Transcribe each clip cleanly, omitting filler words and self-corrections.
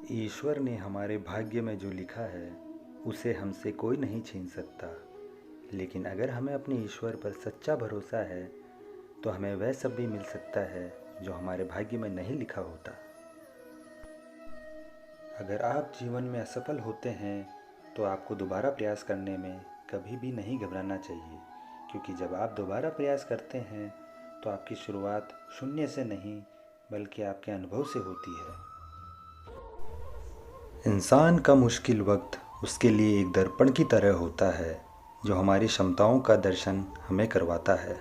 ईश्वर ने हमारे भाग्य में जो लिखा है उसे हमसे कोई नहीं छीन सकता। लेकिन अगर हमें अपने ईश्वर पर सच्चा भरोसा है तो हमें वह सब भी मिल सकता है जो हमारे भाग्य में नहीं लिखा होता। अगर आप जीवन में असफल होते हैं तो आपको दोबारा प्रयास करने में कभी भी नहीं घबराना चाहिए, क्योंकि जब आप दोबारा प्रयास करते हैं तो आपकी शुरुआत शून्य से नहीं बल्कि आपके अनुभव से होती है। इंसान का मुश्किल वक्त उसके लिए एक दर्पण की तरह होता है जो हमारी क्षमताओं का दर्शन हमें करवाता है।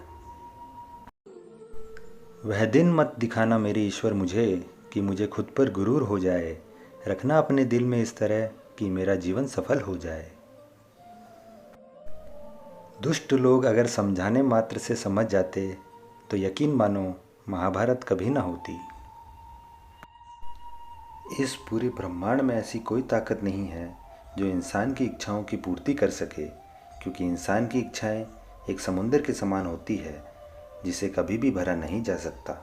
वह दिन मत दिखाना मेरे ईश्वर मुझे कि मुझे खुद पर गुरूर हो जाए, रखना अपने दिल में इस तरह कि मेरा जीवन सफल हो जाए। दुष्ट लोग अगर समझाने मात्र से समझ जाते तो यकीन मानो महाभारत कभी ना होती। इस पूरे ब्रह्मांड में ऐसी कोई ताकत नहीं है जो इंसान की इच्छाओं की पूर्ति कर सके, क्योंकि इंसान की इच्छाएं एक समुद्र के समान होती है जिसे कभी भी भरा नहीं जा सकता।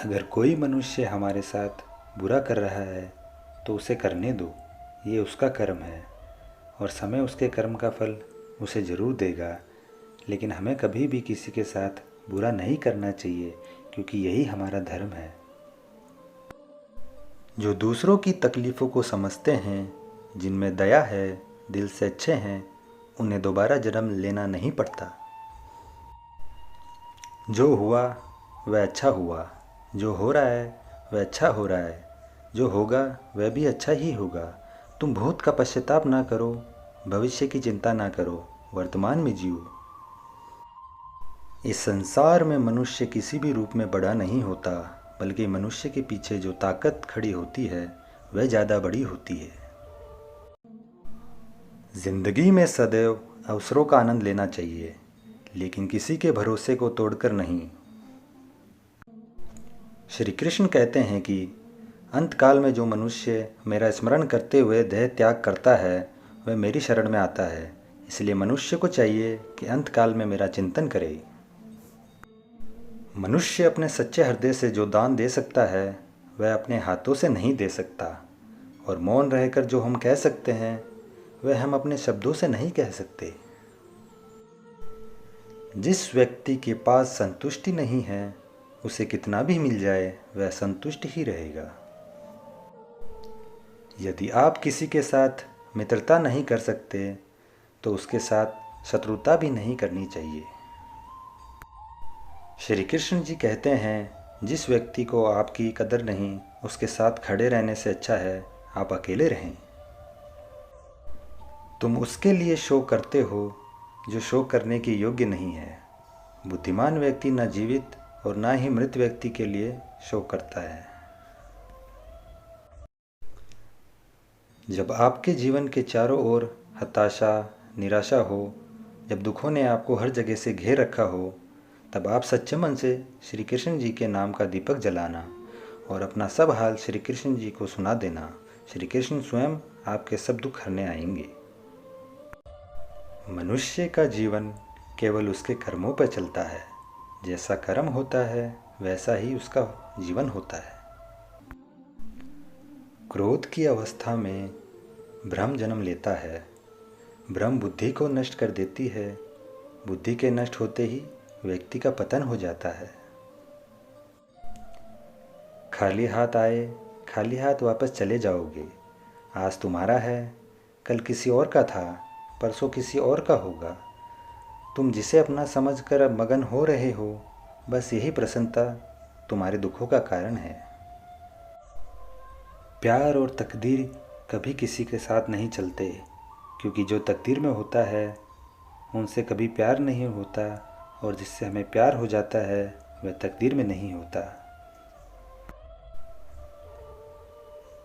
अगर कोई मनुष्य हमारे साथ बुरा कर रहा है तो उसे करने दो, ये उसका कर्म है और समय उसके कर्म का फल उसे ज़रूर देगा। लेकिन हमें कभी भी किसी के साथ बुरा नहीं करना चाहिए, क्योंकि यही हमारा धर्म है। जो दूसरों की तकलीफ़ों को समझते हैं, जिनमें दया है, दिल से अच्छे हैं, उन्हें दोबारा जन्म लेना नहीं पड़ता। जो हुआ वह अच्छा हुआ, जो हो रहा है वह अच्छा हो रहा है, जो होगा वह भी अच्छा ही होगा। तुम भूत का पश्चाताप ना करो, भविष्य की चिंता ना करो, वर्तमान में जियो। इस संसार में मनुष्य किसी भी रूप में बड़ा नहीं होता, बल्कि मनुष्य के पीछे जो ताकत खड़ी होती है वह ज़्यादा बड़ी होती है। जिंदगी में सदैव अवसरों का आनंद लेना चाहिए, लेकिन किसी के भरोसे को तोड़कर नहीं। श्री कृष्ण कहते हैं कि अंतकाल में जो मनुष्य मेरा स्मरण करते हुए देह त्याग करता है वह मेरी शरण में आता है। इसलिए मनुष्य को चाहिए कि अंतकाल में मेरा चिंतन करे। मनुष्य अपने सच्चे हृदय से जो दान दे सकता है वह अपने हाथों से नहीं दे सकता, और मौन रहकर जो हम कह सकते हैं वह हम अपने शब्दों से नहीं कह सकते। जिस व्यक्ति के पास संतुष्टि नहीं है उसे कितना भी मिल जाए वह संतुष्ट ही रहेगा। यदि आप किसी के साथ मित्रता नहीं कर सकते तो उसके साथ शत्रुता भी नहीं करनी चाहिए। श्री कृष्ण जी कहते हैं, जिस व्यक्ति को आपकी कदर नहीं उसके साथ खड़े रहने से अच्छा है आप अकेले रहें। तुम उसके लिए शोक करते हो जो शोक करने के योग्य नहीं है। बुद्धिमान व्यक्ति न जीवित और न ही मृत व्यक्ति के लिए शोक करता है। जब आपके जीवन के चारों ओर हताशा, निराशा हो, जब दुखों ने आपको हर जगह से घेर रखा हो, तब आप सच्चे मन से श्री कृष्ण जी के नाम का दीपक जलाना और अपना सब हाल श्री कृष्ण जी को सुना देना। श्री कृष्ण स्वयं आपके सब दुख हरने आएंगे। मनुष्य का जीवन केवल उसके कर्मों पर चलता है। जैसा कर्म होता है वैसा ही उसका जीवन होता है। क्रोध की अवस्था में भ्रम जन्म लेता है। भ्रम बुद्धि को नष्ट कर देती है। बुद्धि के नष्ट होते ही व्यक्ति का पतन हो जाता है। खाली हाथ आए, खाली हाथ वापस चले जाओगे। आज तुम्हारा है, कल किसी और का था, परसों किसी और का होगा। तुम जिसे अपना समझकर अब मगन हो रहे हो, बस यही प्रसन्नता तुम्हारे दुखों का कारण है। प्यार और तकदीर कभी किसी के साथ नहीं चलते, क्योंकि जो तकदीर में होता है उनसे कभी प्यार नहीं होता, और जिससे हमें प्यार हो जाता है वह तकदीर में नहीं होता।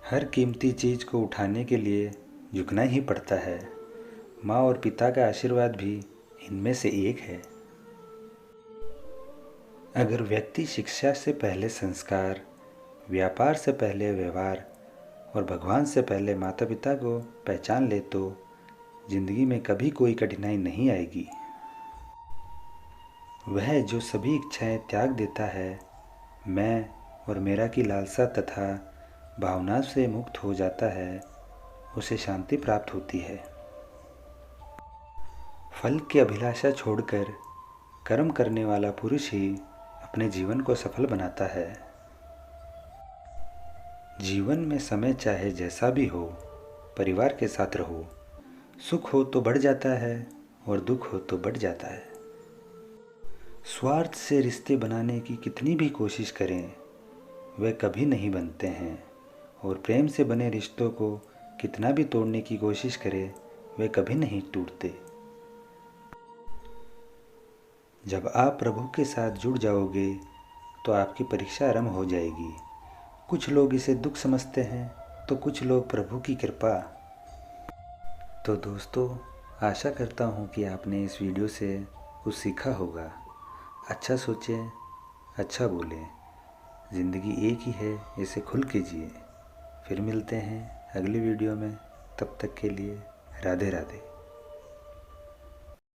हर कीमती चीज़ को उठाने के लिए झुकना ही पड़ता है। माँ और पिता का आशीर्वाद भी इनमें से एक है। अगर व्यक्ति शिक्षा से पहले संस्कार, व्यापार से पहले व्यवहार और भगवान से पहले माता पिता को पहचान ले तो जिंदगी में कभी कोई कठिनाई नहीं आएगी। वह जो सभी इच्छाएं त्याग देता है, मैं और मेरा की लालसा तथा भावना से मुक्त हो जाता है, उसे शांति प्राप्त होती है। फल की अभिलाषा छोड़कर कर्म करने वाला पुरुष ही अपने जीवन को सफल बनाता है। जीवन में समय चाहे जैसा भी हो, परिवार के साथ रहो। सुख हो तो बढ़ जाता है और दुख हो तो बढ़ जाता है। स्वार्थ से रिश्ते बनाने की कितनी भी कोशिश करें, वे कभी नहीं बनते हैं, और प्रेम से बने रिश्तों को कितना भी तोड़ने की कोशिश करें, वे कभी नहीं टूटते। जब आप प्रभु के साथ जुड़ जाओगे तो आपकी परीक्षा आरंभ हो जाएगी। कुछ लोग इसे दुख समझते हैं तो कुछ लोग प्रभु की कृपा। तो दोस्तों, आशा करता हूँ कि आपने इस वीडियो से कुछ सीखा होगा। अच्छा सोचें, अच्छा बोलें। ज़िंदगी एक ही है, इसे खुल के जिए। फिर मिलते हैं अगली वीडियो में। तब तक के लिए राधे राधे।